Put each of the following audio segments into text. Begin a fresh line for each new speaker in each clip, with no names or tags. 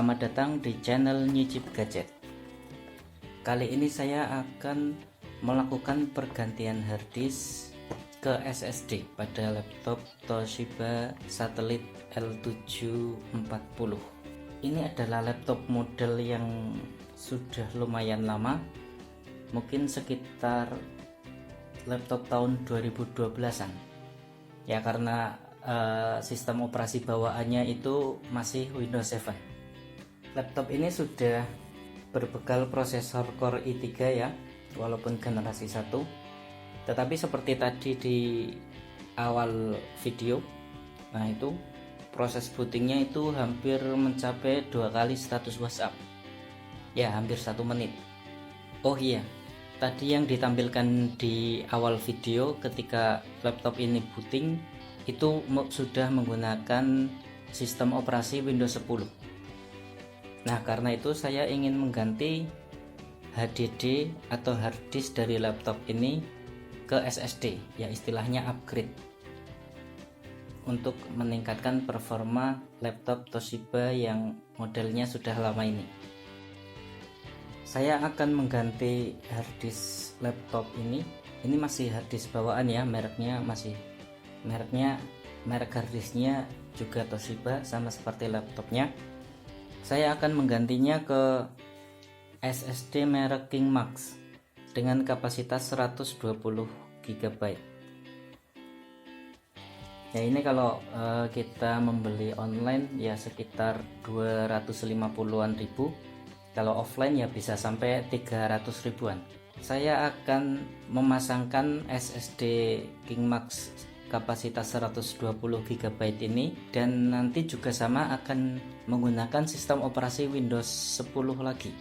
Selamat datang di channel Nyicip Gadget. Kali ini saya akan melakukan pergantian harddisk ke SSD pada laptop Toshiba Satellite L740. Ini adalah laptop model yang sudah lumayan lama, mungkin sekitar laptop tahun 2012-an ya, karena sistem operasi bawaannya itu masih Windows 7. Laptop ini sudah berbekal prosesor Core i3 ya, walaupun generasi 1. Tetapi seperti tadi di awal video, nah itu proses bootingnya itu hampir mencapai 2 kali status WhatsApp ya, hampir 1 menit. Oh iya, tadi yang ditampilkan di awal video ketika laptop ini booting itu sudah menggunakan sistem operasi Windows 10. Nah, karena itu saya ingin mengganti HDD atau hard disk dari laptop ini ke SSD, ya istilahnya upgrade, untuk meningkatkan performa laptop Toshiba yang modelnya sudah lama ini. Saya akan mengganti hard disk laptop ini masih hard disk bawaan ya, merek harddisknya juga Toshiba, sama seperti laptopnya. Saya akan menggantinya ke SSD merek KingMax dengan kapasitas 120 GB. Ya, ini kalau kita membeli online ya sekitar 250-an ribu, kalau offline ya bisa sampai 300 ribuan. Saya akan memasangkan SSD KingMax kapasitas 120 GB ini, dan nanti juga sama akan menggunakan sistem operasi Windows 10 lagi.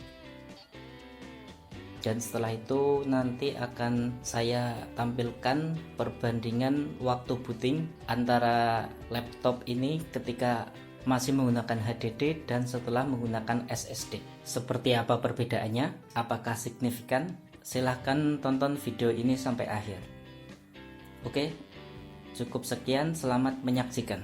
Dan setelah itu nanti akan saya tampilkan perbandingan waktu booting antara laptop ini ketika masih menggunakan HDD dan setelah menggunakan SSD. Seperti apa perbedaannya? Apakah signifikan? Silahkan tonton video ini sampai akhir. Oke, cukup sekian, selamat menyaksikan.